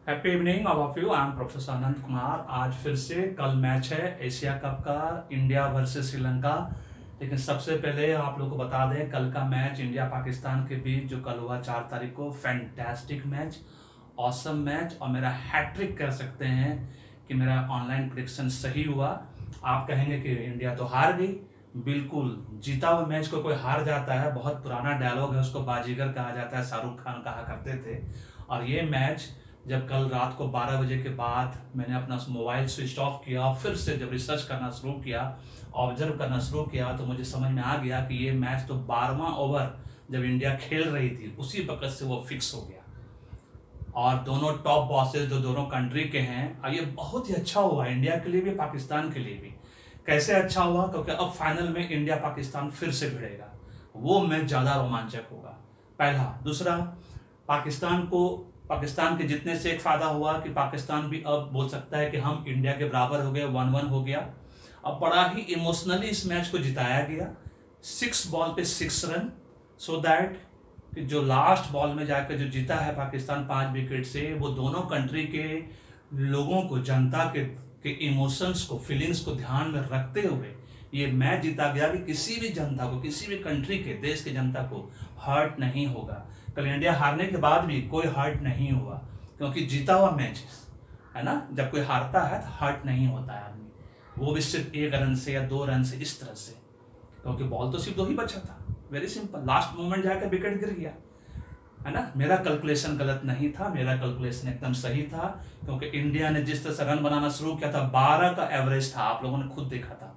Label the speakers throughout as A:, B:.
A: Happy evening all of you. I am professor Anant Kumar. आज फिर से कल मैच है एशिया कप का, इंडिया वर्सेस श्रीलंका। लेकिन सबसे पहले आप लोग को बता दें, कल का मैच इंडिया पाकिस्तान के बीच जो कल हुआ 4 तारीख को, फैंटास्टिक मैच, ऑसम मैच, और मेरा हैट्रिक कह सकते हैं कि मेरा ऑनलाइन प्रेडिक्शन सही हुआ। आप कहेंगे कि इंडिया तो हार गई। बिल्कुल, जीता हुआ मैच को कोई हार जाता है, बहुत पुराना डायलॉग है, उसको बाजीगर कहा जाता है, शाहरुख खान कहा करते थे। और ये मैच जब कल रात को 12 बजे के बाद मैंने अपना मोबाइल स्विच ऑफ किया, फिर से जब रिसर्च करना शुरू किया, ऑब्जर्व करना शुरू किया, तो मुझे समझ में आ गया कि ये मैच तो 12वां ओवर जब इंडिया खेल रही थी उसी वक्त से वो फिक्स हो गया। और दोनों टॉप बॉसेस जो दोनों कंट्री के हैं, और ये बहुत ही अच्छा हुआ इंडिया के लिए भी, पाकिस्तान के लिए भी। कैसे अच्छा हुआ? क्योंकि अब फाइनल में इंडिया पाकिस्तान फिर से भिड़ेगा, वो मैच ज़्यादा रोमांचक होगा। पहला। दूसरा, पाकिस्तान के जीतने से एक फायदा हुआ कि पाकिस्तान भी अब बोल सकता है कि हम इंडिया के बराबर हो गए, 1-1 हो गया। अब बड़ा ही इमोशनली इस मैच को जिताया गया, 6 बॉल पे 6 रन, सो दैट कि जो लास्ट बॉल में जाकर जो जीता है पाकिस्तान 5 विकेट से, वो दोनों कंट्री के लोगों को, जनता के इमोशंस को, फीलिंग्स को ध्यान में रखते हुए ये मैच जीता गया कि किसी भी जनता को, किसी भी कंट्री के, देश के जनता को हर्ट नहीं होगा। कल इंडिया हारने के बाद भी कोई हर्ट नहीं हुआ, क्योंकि जीता हुआ मैच है ना। जब कोई हारता है तो हर्ट नहीं होता है आदमी, वो भी सिर्फ 1 रन से या 2 रन से, इस तरह से, क्योंकि बॉल तो सिर्फ 2 ही बचा था। वेरी सिंपल, लास्ट मोमेंट जाकर विकेट गिर गया, है ना। मेरा कैलकुलेशन गलत नहीं था, मेरा कैलकुलेशन एकदम सही था, क्योंकि इंडिया ने जिस तरह से रन बनाना शुरू किया था, 12 का एवरेज था, आप लोगों ने खुद देखा था।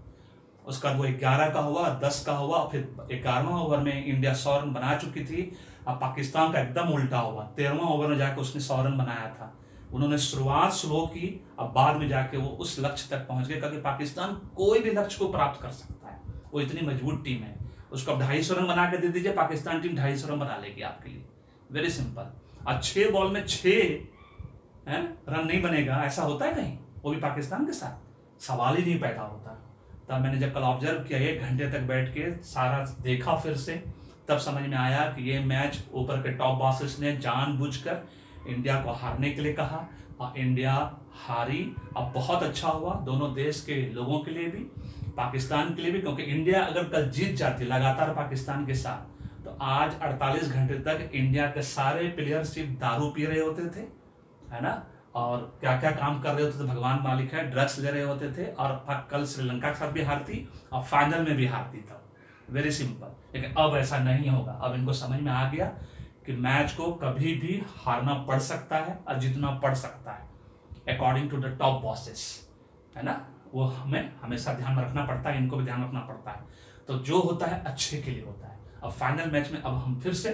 A: उसका वो 11 का हुआ, 10 का हुआ, फिर 11वां ओवर में इंडिया 100 रन बना चुकी थी। अब पाकिस्तान का एकदम उल्टा हुआ, 13वां ओवर में जाकर उसने 100 रन बनाया था। उन्होंने शुरुआत स्लो की, अब बाद में जाके वो उस लक्ष्य तक पहुंच गए, क्योंकि पाकिस्तान कोई भी लक्ष्य को प्राप्त कर सकता है, वो इतनी मजबूत टीम है। उसको अब 250 रन बना के दे दीजिए, पाकिस्तान टीम 250 रन बना लेगी आपके लिए, वेरी सिंपल। और 6 बॉल में 6 रन नहीं बनेगा, ऐसा होता है कहीं, वो भी पाकिस्तान के साथ? सवाल ही नहीं पैदा होता। तब मैंने जब कल ऑब्जर्व किया, 1 घंटे तक बैठ के सारा देखा फिर से, तब समझ में आया कि ये मैच ऊपर के टॉप बॉसेस ने जानबूझकर इंडिया को हारने के लिए कहा, और इंडिया हारी। अब बहुत अच्छा हुआ दोनों देश के लोगों के लिए भी, पाकिस्तान के लिए भी, क्योंकि इंडिया अगर कल जीत जाती लगातार पाकिस्तान के साथ, तो आज 48 घंटे तक इंडिया के सारे प्लेयर सिर्फ दारू पी रहे होते थे, है ना, और क्या क्या काम कर रहे होते थे भगवान मालिक है, ड्रग्स ले रहे होते थे, और कल श्रीलंका के साथ भी हारती और फाइनल में भी हारती था। Very simple. लेकिन अब ऐसा नहीं होगा, अब इनको समझ में आ गया कि मैच को कभी भी हारना पड़ सकता है और जीतना पड़ सकता है, according to the top bosses, है ना। वो हमें हमेशा ध्यान में रखना पड़ता है, इनको भी ध्यान रखना पड़ता है। तो जो होता है अच्छे के लिए होता है। अब फाइनल मैच में अब हम फिर से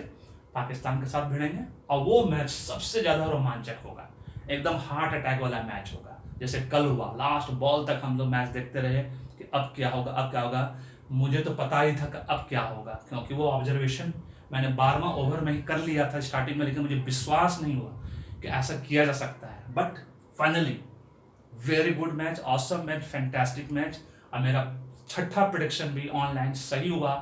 A: पाकिस्तान के साथ भिड़ेंगे, और वो मैच सबसे ज़्यादा रोमांचक होगा, एकदम हार्ट अटैक वाला मैच होगा। जैसे कल हुआ, लास्ट बॉल तक हम लोग मैच देखते रहे कि अब क्या होगा, अब क्या होगा। मुझे तो पता ही था कि अब क्या होगा, क्योंकि वो ऑब्जर्वेशन मैंने 12वां ओवर में ही कर लिया था स्टार्टिंग में, लेकिन मुझे विश्वास नहीं हुआ कि ऐसा किया जा सकता है। But finally very good match, awesome match, fantastic match. और मेरा 6ठा प्रेडिक्शन भी ऑनलाइन सही हुआ,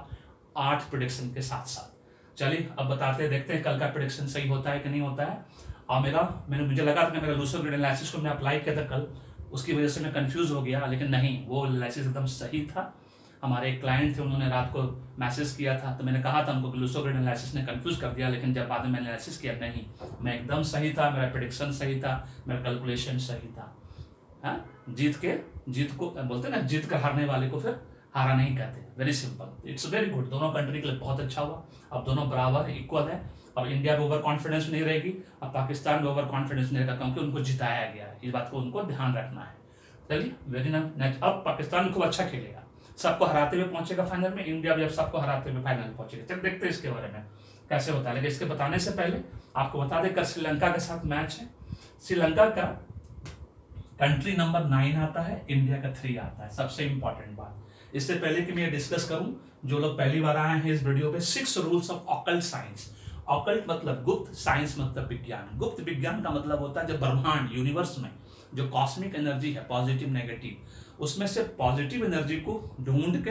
A: 8 प्रेडिक्शन के साथ साथ। चलिए अब बताते हैं, देखते हैं कल का प्रेडिक्शन सही होता है कि नहीं होता है। और मुझे लगा था कि मेरा लूसो ग्रेड एनालिसिस को मैं अप्लाई किया था कल, उसकी वजह से मैं कंफ्यूज हो गया, लेकिन नहीं, वो एनालिसिस एकदम सही था। हमारे एक क्लाइंट थे, उन्होंने रात को मैसेज किया था, तो मैंने कहा था उनको कि लूसो ग्रेड एनालिसिस ने कंफ्यूज कर दिया, लेकिन जब बाद में मैंने एनालिसिस किया, नहीं, मैं एकदम सही था, मेरा प्रेडिक्शन सही था, मेरा कैलकुलेशन सही था। हाँ, जीत को बोलते हैं ना, जीत कर हारने वाले को फिर हारा नहीं कहते। Very simple, it's very good, दोनों कंट्री के लिए बहुत अच्छा हुआ। अब दोनों बराबर इक्वल है। अब इंडिया में ओवर कॉन्फिडेंस नहीं रहेगी, अब पाकिस्तान में ओवर कॉन्फिडेंस नहीं रहेगा, क्योंकि उनको जिताया गया है, इस बात को उनको ध्यान रखना है। चलिए वेरी नाइस। अब पाकिस्तान खूब अच्छा खेलेगा, सबको हराते हुए पहुंचेगा फाइनल में, इंडिया भी अब सबको हराते हुए फाइनल में पहुंचेगा। चल देखते हैं इसके बारे में कैसे होता है। लेकिन इसके बताने से पहले आपको बता दें, कल श्रीलंका के साथ मैच है। श्रीलंका का कंट्री नंबर 9 आता है, इंडिया का 3 आता है। सबसे इंपॉर्टेंट बात, इससे पहले कि मैं ये डिस्कस करूं, जो लोग पहली बार आए हैं इस वीडियो पे, 6 rules of occult science. Occult मतलब गुप्त, साइंस मतलब विज्ञान। गुप्त विज्ञान का मतलब होता है जब ब्रह्मांड, यूनिवर्स में जो कॉस्मिक एनर्जी है, पॉजिटिव नेगेटिव, उसमें से पॉजिटिव एनर्जी को ढूंढ के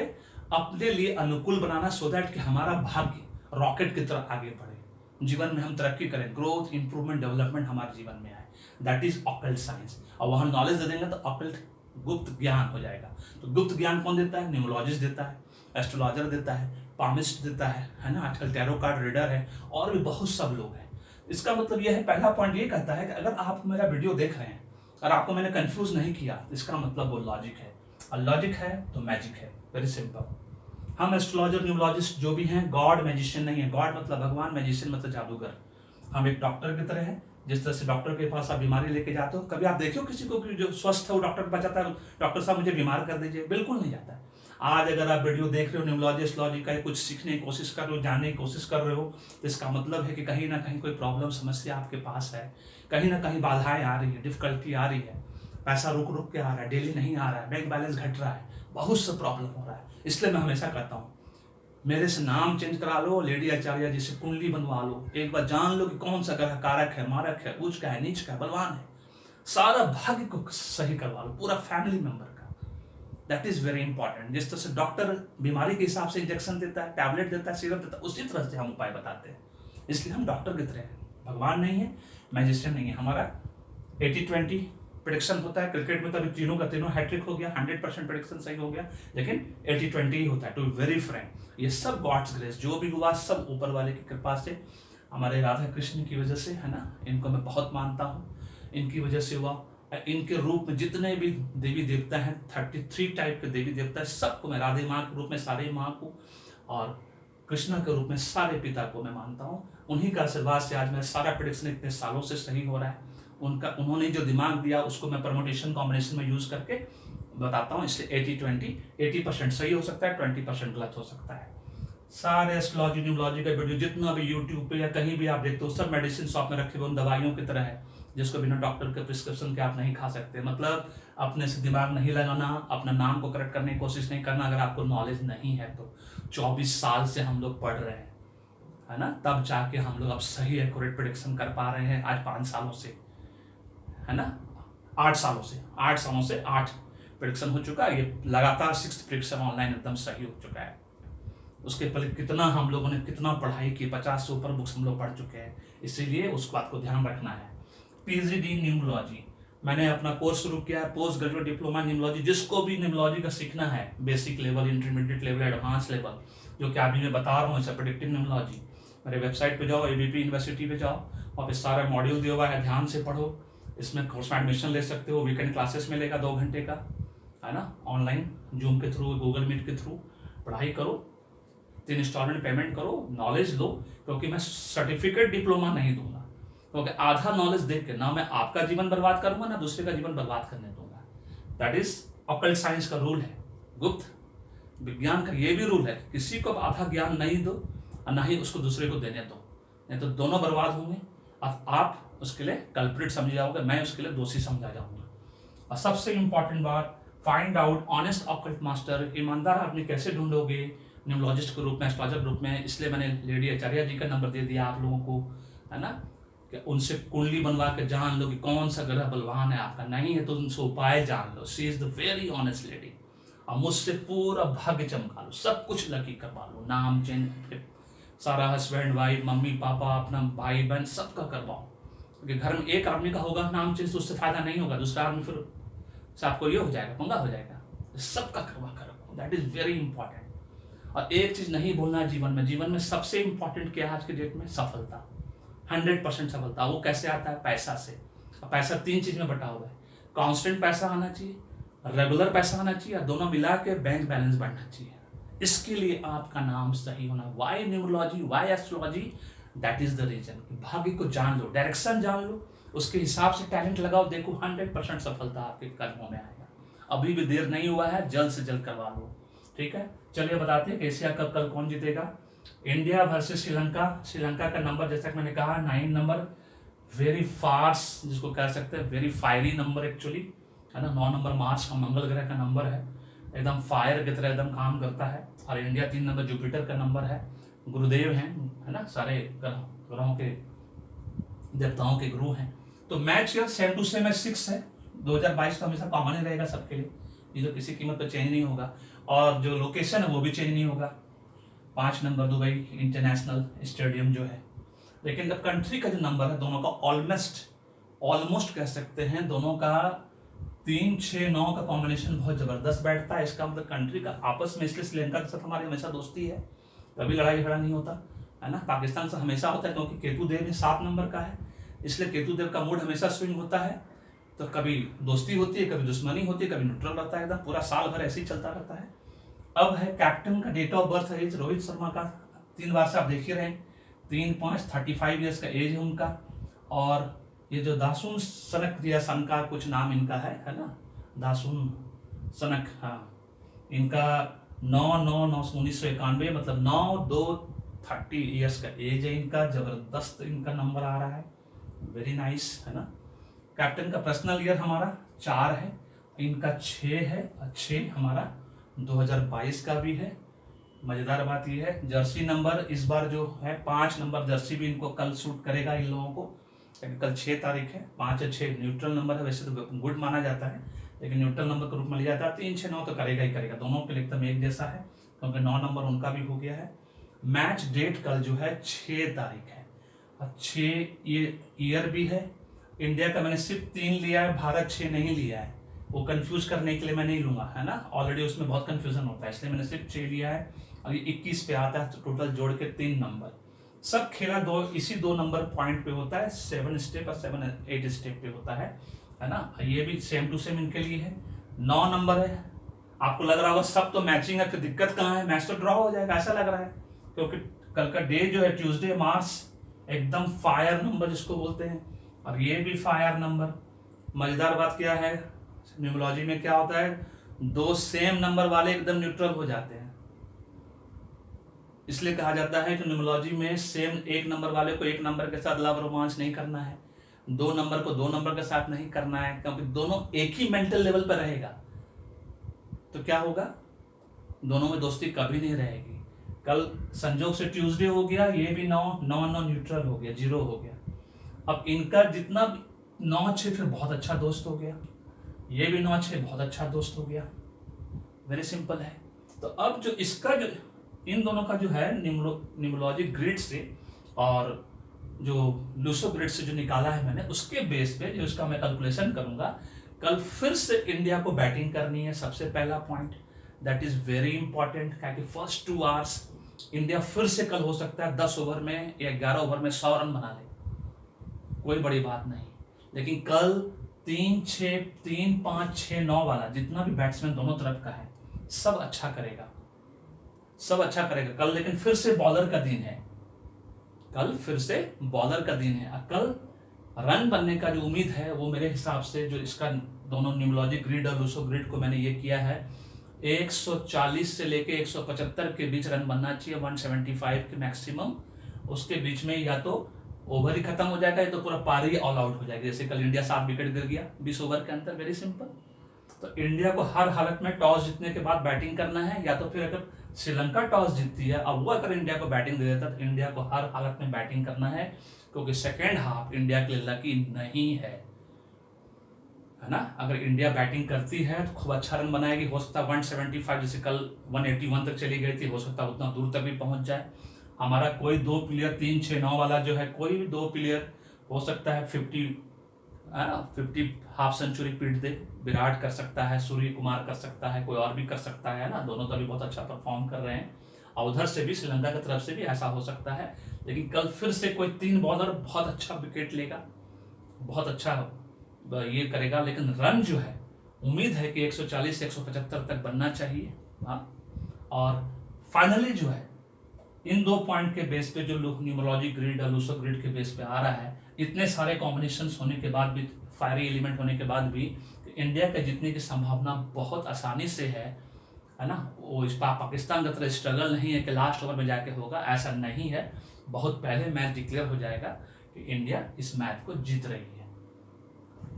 A: अपने लिए अनुकूल बनाना, सो दैट कि हमारा भाग्य रॉकेट की तरह आगे बढ़े, जीवन में हम तरक्की करें, ग्रोथ, इंप्रूवमेंट, डेवलपमेंट हमारे जीवन में आए। That is occult science. और वहाँ नॉलेज दे देंगे तो ऑकल्ट गुप्त ज्ञान हो जाएगा। तो गुप्त ज्ञान कौन देता है? न्यूमरोलॉजिस्ट देता है, एस्ट्रोलॉजर देता है, पामिस्ट देता है ना, आजकल टैरो कार्ड रीडर है, और भी बहुत सब लोग हैं। इसका मतलब यह है, पहला पॉइंट ये कहता है कि अगर आप मेरा वीडियो देख रहे हैं और आपको मैंने कंफ्यूज नहीं किया, इसका मतलब वो लॉजिक है, और लॉजिक है तो मैजिक है। Very simple. हम एस्ट्रोलॉजर न्यूमरोलॉजिस्ट जो भी हैं, गॉड मैजिशियन नहीं है। गॉड मतलब भगवान, मैजिशियन मतलब जादूगर। हम एक डॉक्टर की तरह हैं। जिस तरह से डॉक्टर के पास आप बीमारी लेके जाते हो, कभी आप देखो किसी को कि जो स्वस्थ है वो डॉक्टर के पास जाता है, डॉक्टर साहब मुझे बीमार कर दीजिए, बिल्कुल नहीं जाता है। आज अगर आप वीडियो देख रहे हो, न्यूमरोलॉजी एस्ट्रोलॉजी का कुछ सीखने की कोशिश कर रहे हो, जानने की कोशिश कर रहे हो, तो इसका मतलब है कि कहीं ना कहीं कोई प्रॉब्लम, समस्या आपके पास है, कहीं ना कहीं बाधाएं आ रही है, डिफिकल्टी आ रही है, पैसा रुक रुक के आ रहा है, डेली नहीं आ रहा है, बैंक बैलेंस घट रहा है, बहुत सा प्रॉब्लम हो रहा है। इसलिए मैं हमेशा कहता हूँ, मेरे से नाम चेंज करा लो, लेडी आचार्य जी से कुंडली बनवा लो, एक बार जान लो कि कौन सा ग्रह कारक है, मारक है, उच्च का है, नीच का है, बलवान है, सारा भाग्य को सही करवा लो, पूरा फैमिली मेंबर का। That is very important. जिस तरह से डॉक्टर बीमारी के हिसाब से इंजेक्शन देता है, टैबलेट देता है, सिरप देता है, उसी तरह से हम उपाय बताते हैं। इसलिए हम डॉक्टर की तरह हैं, भगवान नहीं है, मैजिशियन नहीं है। हमारा 80-20 प्रेडिक्शन होता है। क्रिकेट में तो अभी तीनों का तीनों हैट्रिक हो गया, 100% प्रेडिक्शन सही हो गया, लेकिन 80-20 ही होता है, टू वेरी फ्रैंक। ये सब गॉड्स ग्रेस, जो भी हुआ सब ऊपर वाले की कृपा से, हमारे राधा कृष्ण की वजह से, है ना। इनको मैं बहुत मानता हूँ, इनकी वजह से हुआ। इनके रूप में जितने भी देवी देवता हैं, 33 टाइप के देवी देवता है, सबको मैं राधे माँ के रूप में सारे माँ को, और कृष्णा के रूप में सारे पिता को मैं मानता हूँ। उन्हीं का आशीर्वाद से आज मेरा सारा प्रेडिक्शन इतने सालों से सही हो रहा है। उन्होंने जो दिमाग दिया उसको मैं परमुटेशन कॉम्बिनेशन में यूज करके बताता हूँ। इसलिए 80-20, 80% सही हो सकता है, 20% गलत हो सकता है। सारे एस्ट्रोलॉजी न्यूमरोलॉजी का वीडियो जितना भी यूट्यूब पे या कहीं भी आप देखते हो, सब मेडिसिन शॉप में रखे हुए उन दवाइयों की तरह है, जिसको बिना डॉक्टर के प्रिस्क्रिप्शन के आप नहीं खा सकते। मतलब अपने से दिमाग नहीं लगाना, अपना नाम को करेक्ट करने की कोशिश नहीं करना, अगर आपको नॉलेज नहीं है तो। 24 साल से हम लोग पढ़ रहे हैं, है ना, तब जाके हम लोग अब सही एक्यूरेट प्रेडिक्शन कर पा रहे हैं। आज 5 सालों से, है ना, 8 सालों से 8 प्रेडिक्शन हो चुका है। ये लगातार 6th प्रेडिक्शन ऑनलाइन एकदम सही हो चुका है। उसके पहले कितना हम लोगों ने कितना पढ़ाई की, 50 से ऊपर बुक्स हम लोग पढ़ चुके हैं, इसीलिए उस बात को ध्यान रखना है। पीजीडी न्यूमरोलॉजी मैंने अपना कोर्स शुरू किया है, पोस्ट ग्रेजुएट डिप्लोमा न्यूमरोलॉजी। जिसको भी न्यूमरोलॉजी का सीखना है, basic level, intermediate level, advance level, जो कि अभी मैं बता रहा हूँ, ऐसा प्रेडिक्टिव न्यूमरोलॉजी, मेरे वेबसाइट पे जाओ, एबीपी यूनिवर्सिटी पे जाओ, वहाँ पे सारा मॉड्यूल दिया हुआ है, ध्यान से पढ़ो। इसमें कोर्स में एडमिशन ले सकते हो, वीकेंड क्लासेस मिलेगा 2 घंटे का, है ना, ऑनलाइन जूम के थ्रू, गूगल मीट के थ्रू पढ़ाई करो, 3 इंस्टॉलमेंट पेमेंट करो, नॉलेज लो। क्योंकि मैं सर्टिफिकेट डिप्लोमा नहीं दूंगा, क्योंकि आधा नॉलेज देख के ना मैं आपका जीवन बर्बाद करूंगा, ना दूसरे का जीवन बर्बाद करने दूंगा। दैट इज ऑकल्ट साइंस का रूल है, गुप्त विज्ञान का ये भी रूल है, किसी को आधा ज्ञान नहीं दो और ना ही उसको दूसरे को देने दो, नहीं तो दोनों बर्बाद होंगे और आप उसके लिए कल्प्रिट समझ जाओगे, मैं उसके लिए दोषी समझा जाऊंगा। और सबसे इंपॉर्टेंट बात, find out honest occult master, ईमानदार आदमी कैसे ढूंढोगे न्यूमरोलॉजिस्ट के रूप में, एस्ट्रोलॉजर ग्रुप में। इसलिए मैंने लेडी आचार्य जी का नंबर दे दिया आप लोगों को, है ना, कि उनसे कुंडली बनवा के जान लो कि कौन सा ग्रह बलवान है आपका, नहीं है तो उनसे उपाय जान लो। She is the very honest lady. और मुझसे पूरा भाग्य चमका लो, सब कुछ लकी करवा लो, नाम चेंज, सारा हस्बैंड वाइफ, मम्मी पापा, अपना भाई बहन, सबका करवाओ। क्योंकि घर में एक आदमी का होगा नाम चेंज तो उससे फायदा नहीं होगा, दूसरा आदमी फिर से आपको ये हो जाएगा, पंगा हो जाएगा। सबका करवा कर रखो, दैट इज वेरी इंपॉर्टेंट। और एक चीज नहीं भूलना जीवन में सबसे इंपॉर्टेंट क्या है आज के डेट में, सफलता, 100% सफलता। वो कैसे आता है, पैसा से। पैसा 3 चीज में बटा हुआ है, कांस्टेंट पैसा आना चाहिए, रेगुलर पैसा आना चाहिए, और दोनों मिला के बैंक बैलेंस बढ़ना चाहिए। इसके लिए आपका नाम सही होना। Why numerology, why astrology, that is the reason. भाग्य को जान लो, डायरेक्शन जान लो, उसके हिसाब से टैलेंट लगाओ, देखो 100% सफलता आपके कर्मों में आएगा। अभी भी देर नहीं हुआ है, जल्द से जल्द करवा लो, ठीक है। चलिए बताते हैं कि एशिया कप कल कौन जीतेगा। India versus Sri Lanka. श्रीलंका का नंबर जैसा कि मैंने कहा 9 नंबर, वेरी फास्ट जिसको कह सकते हैं, वेरी फायरी नंबर एक्चुअली, है ना। 9 नंबर मार्स का मंगल ग्रह का नंबर है, एकदम फायर की तरह एकदम काम करता है। और इंडिया 3 नंबर जुपिटर का नंबर है, गुरुदेव हैं, है ना, सारे ग्रहों के देवताओं के गुरु हैं। तो मैच यार सेम टू सेम 6 है। 2022 तो हमेशा कॉमन ही रहेगा सबके लिए, ये तो किसी कीमत पर चेंज नहीं होगा। और जो लोकेशन है वो भी चेंज नहीं होगा, 5 नंबर दुबई इंटरनेशनल स्टेडियम जो है। लेकिन जब कंट्री का जो नंबर है दोनों का ऑलमोस्ट ऑलमोस्ट कह सकते हैं दोनों का 3-6-9 का कॉम्बिनेशन बहुत जबरदस्त बैठता है। इसका मतलब कंट्री का आपस में, इसलिए श्रीलंका के साथ हमारी हमेशा दोस्ती है, कभी लड़ाई झगड़ा नहीं होता है ना। पाकिस्तान से हमेशा होता है क्योंकि केतु देव है 7 नंबर का है, इसलिए केतु देव का मूड हमेशा स्विंग होता है। तो कभी दोस्ती होती है, कभी दुश्मनी होती है, कभी न्यूट्रल रहता है, एकदम पूरा साल भर ऐसे ही चलता रहता है। अब है कैप्टन का डेट ऑफ बर्थ है रोहित शर्मा का, 3 बार से आप देख ही रहे हैं, 3-5-35 ईयर्स का एज है उनका। और ये जो दासुन सनक या सन का कुछ नाम इनका है ना, दासुन सनक, हाँ, इनका 9/9/1991, मतलब 9-2-30 ईयर्स का एज है इनका। जबरदस्त इनका नंबर आ रहा है, वेरी नाइस है ना। कैप्टन का पर्सनल ईयर हमारा 4 है, इनका 6 है, 6 हमारा 2022 का भी है। मजेदार बात यह है जर्सी नंबर इस बार जो है 5 नंबर जर्सी भी इनको कल सूट करेगा इन लोगों को, क्योंकि कल 6 तारीख है। 5 और 6 न्यूट्रल नंबर है, वैसे तो गुड माना जाता है लेकिन न्यूट्रल नंबर के रूप में लिया जाता है। 3-6-9 तो करेगा ही करेगा, दोनों के लिए एकदम एक जैसा है, क्योंकि 9 नंबर उनका भी हो गया है। मैच डेट कल जो है 6 तारीख है और 6 ये ईयर भी है। इंडिया का मैंने सिर्फ 3 लिया है, भारत 6 नहीं लिया है, वो कंफ्यूज करने के लिए मैं नहीं लूंगा है ना, ऑलरेडी उसमें बहुत कंफ्यूजन होता है, इसलिए मैंने सिर्फ 6 लिया है। और ये 21 पे आता है, तो टोटल जोड़ के 3 नंबर। सब खेला इसी 2 नंबर पॉइंट पे होता है, 7 स्टेप और 7-8 स्टेप पे होता है ना। ये भी सेम टू सेम इनके लिए है। 9 नंबर है, आपको लग रहा होगा सब तो मैचिंग है, फिर दिक्कत कहाँ है, मैच तो ड्रॉ हो जाएगा ऐसा लग रहा है, क्योंकि कल का डे जो है ट्यूसडे, मार्स एकदम फायर नंबर जिसको बोलते हैं, और ये भी फायर नंबर। मजेदार बात क्या है, न्यूमरोलॉजी में क्या होता है, 2 सेम नंबर वाले एकदम न्यूट्रल हो जाते हैं, इसलिए कहा जाता है कि न्यूमरोलॉजी में सेम एक नंबर वाले को एक नंबर के साथ लव रोमांस नहीं करना है, 2 नंबर को 2 नंबर के साथ नहीं करना है, क्योंकि दोनों एक ही मेंटल लेवल पर रहेगा तो क्या होगा, दोनों में दोस्ती कभी नहीं रहेगी। कल संजोग से ट्यूसडे हो गया, ये भी 9 न्यूट्रल हो गया, 0 हो गया। अब इनका जितना 9-6 फिर बहुत अच्छा दोस्त हो गया, ये भी 9-6 बहुत अच्छा दोस्त हो गया, वेरी सिंपल है। तो अब जो इसका जो इन दोनों का जो है न्यूमरोलॉजी ग्रिड से और जो लूसो ग्रिड से जो निकाला है मैंने, उसके बेस पे जो इसका मैं कैलकुलेशन करूंगा, कल फिर से इंडिया को बैटिंग करनी है, सबसे पहला point that is very important, क्योंकि फर्स्ट 2 आवर्स इंडिया फिर से कल हो सकता है 10 ओवर में या 11 ओवर में 100 रन बना ले, कोई बड़ी बात नहीं, लेकिन कल 3-5-6-9 वाला जितना भी बैट्समैन दोनों तरफ का है सब अच्छा करेगा, सब अच्छा करेगा कल। लेकिन फिर से बॉलर का दिन है, कल फिर से बॉलर का दिन है। कल रन बनने का जो उम्मीद है वो मेरे हिसाब से जो इसका दोनों न्यूमरोलॉजी ग्रिड और लूसो ग्रिड को मैंने ये किया है, 140 से लेके 175 के बीच रन बनना चाहिए, 175 के मैक्सिमम, उसके बीच में या तो ओवर ही खत्म हो जाएगा या तो पूरा पारी ऑल आउट हो जाएगी। जैसे कल इंडिया 7 विकेट गिर गया 20 ओवर के अंदर, वेरी सिंपल। तो इंडिया को हर हालत में टॉस जीतने के बाद बैटिंग करना है, या तो फिर अगर श्रीलंका टॉस जीतती है अब वो अगर इंडिया को बैटिंग दे देता तो इंडिया को हर हालत में बैटिंग करना है, क्योंकि सेकेंड हाफ इंडिया के लिए लकी नहीं है ना। अगर इंडिया बैटिंग करती है तो खूब अच्छा रन बनाएगी, हो सकता है 175 जैसे कल 181 तक चली गई थी, हो सकता है उतना दूर तक भी पहुंच जाए। हमारा कोई 2 प्लेयर 3-6-9 वाला जो है, कोई भी 2 प्लेयर हो सकता है 50 हाफ सेंचुरी पीट दे, विराट कर सकता है, सूर्य कुमार कर सकता है, कोई और भी कर सकता है ना, दोनों तो अभी बहुत अच्छा परफॉर्म कर रहे हैं, और उधर से भी श्रीलंका की तरफ से भी ऐसा हो सकता है। लेकिन कल फिर से कोई 3 बॉलर बहुत अच्छा विकेट लेगा, बहुत अच्छा ये करेगा, लेकिन रन जो है उम्मीद है कि 140 से 175 तक बनना चाहिए। और फाइनली जो है इन 2 पॉइंट के बेस पे जो न्यूमरोलॉजी ग्रिड और लूसो ग्रिड के बेस पे आ रहा है, इतने सारे कॉम्बिनेशंस होने के बाद भी, फायरी एलिमेंट होने के बाद भी, इंडिया के जीतने की संभावना बहुत आसानी से है ना। वो इस पाकिस्तान का तरह स्ट्रगल नहीं है कि लास्ट ओवर में जाके होगा, ऐसा नहीं है, बहुत पहले मैच डिक्लेयर हो जाएगा कि इंडिया इस मैच को जीत रही है,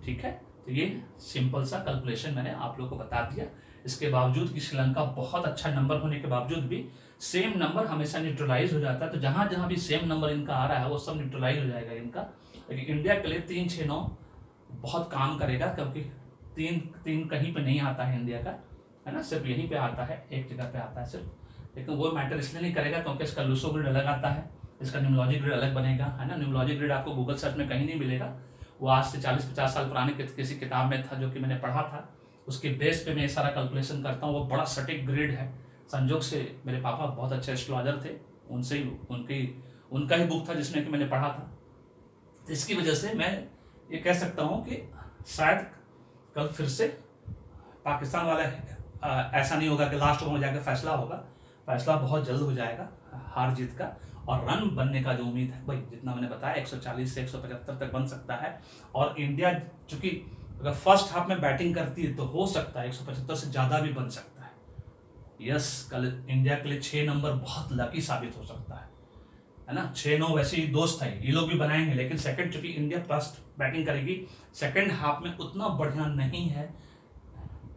A: ठीक है। तो ये सिंपल सा कैलकुलेशन मैंने आप लोग को बता दिया। इसके बावजूद कि श्रीलंका बहुत अच्छा नंबर होने के बावजूद भी सेम नंबर हमेशा न्यूट्रलाइज हो जाता है, तो जहां जहां भी सेम नंबर इनका आ रहा है वो सब न्यूट्रलाइज हो जाएगा इनका। लेकिन इंडिया के लिए 3-6-9 बहुत काम करेगा, क्योंकि 3 कहीं पे नहीं आता है इंडिया का, है ना, सिर्फ यहीं पे आता है, एक जगह पे आता है सिर्फ। लेकिन वो मैटर इसलिए नहीं करेगा क्योंकि इसका लूसो ग्रिड अलग आता है, इसका न्यूमरोलॉजी ग्रिड अलग बनेगा, है ना। न्यूमरोलॉजी ग्रिड आपको गूगल सर्च में कहीं नहीं मिलेगा, वो आज से 40-50 साल पुराने किसी किताब में था जो कि मैंने पढ़ा था, उसके बेस पे मैं ये सारा कैलकुलेशन करता हूँ। वो बड़ा सटीक ग्रिड है। संजोग से मेरे पापा बहुत अच्छे एस्ट्रोलॉजर थे, उनसे ही उनका ही बुक था जिसमें कि मैंने पढ़ा था। तो इसकी वजह से मैं ये कह सकता हूँ कि शायद कल फिर से पाकिस्तान वाला ऐसा नहीं होगा कि लास्ट ओवर में जाकर फैसला होगा। फैसला बहुत जल्द हो जाएगा हार जीत का, और रन बनने का जो उम्मीद है भाई, जितना मैंने बताया 140 से 175 तक बन सकता है। और इंडिया चूंकि अगर फर्स्ट हाफ में बैटिंग करती है तो हो सकता है 175 से ज़्यादा भी बन सकता है। यस, कल इंडिया के लिए 6 नंबर बहुत लकी साबित हो सकता है ना। 6-9 वैसे ही दोस्त है, ये लोग भी बनाएंगे, लेकिन सेकंड चूंकि इंडिया फर्स्ट बैटिंग करेगी, सेकंड हाफ में उतना बढ़िया नहीं है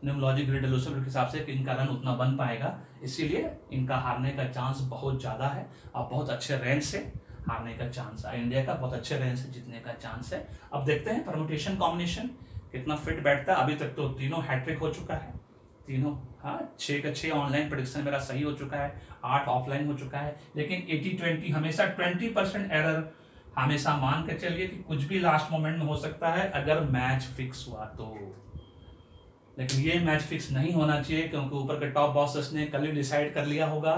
A: न्यूमोलॉजी ग्रिड एल्यूशन के हिसाब से कि इनका रन उतना बन पाएगा, इसीलिए इनका हारने का चांस बहुत ज़्यादा है। और बहुत अच्छे रेंज से हारने का चांस है इंडिया का, बहुत अच्छे रेंज से जीतने का चांस है। अब देखते हैं परम्यूटेशन कॉम्बिनेशन कितना फिट बैठता है। अभी तक तो तीनों हैट्रिक हो चुका है, तीनों, हाँ 6 का 6 ऑनलाइन प्रेडिक्शन मेरा सही हो चुका है, 8 ऑफलाइन हो चुका है। लेकिन 80-20 हमेशा 20% एरर हमेशा मान के चलिए कि कुछ भी लास्ट मोमेंट में हो सकता है अगर मैच फिक्स हुआ तो। लेकिन ये मैच फिक्स नहीं होना चाहिए, क्योंकि ऊपर के टॉप बॉसेस ने कल ही डिसाइड कर लिया होगा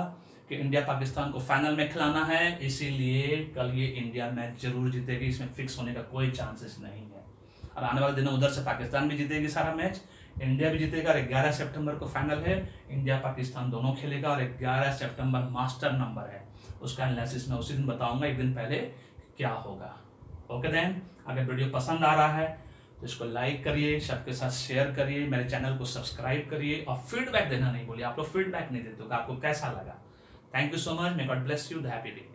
A: कि इंडिया पाकिस्तान को फाइनल में खिलाना है, इसीलिए कल ये इंडिया मैच जरूर जीतेगी, इसमें फिक्स होने का कोई चांसेस नहीं है। और आने वाले दिनों उधर से पाकिस्तान भी जीतेगी सारा मैच, इंडिया भी जीतेगा। और 11 सितंबर को फाइनल है, इंडिया पाकिस्तान दोनों खेलेगा, और 11 सितंबर मास्टर नंबर है, उसका एनालिसिस मैं उसी दिन बताऊंगा, एक दिन पहले क्या होगा। ओके देन, अगर वीडियो पसंद आ रहा है तो इसको लाइक करिए, सबके साथ शेयर करिए, मेरे चैनल को सब्सक्राइब करिए, और फीडबैक देना नहीं भूलिए। आप लोग फीडबैक नहीं देते हो, आपको कैसा लगा। Thank you so much, may God bless you, the happy day.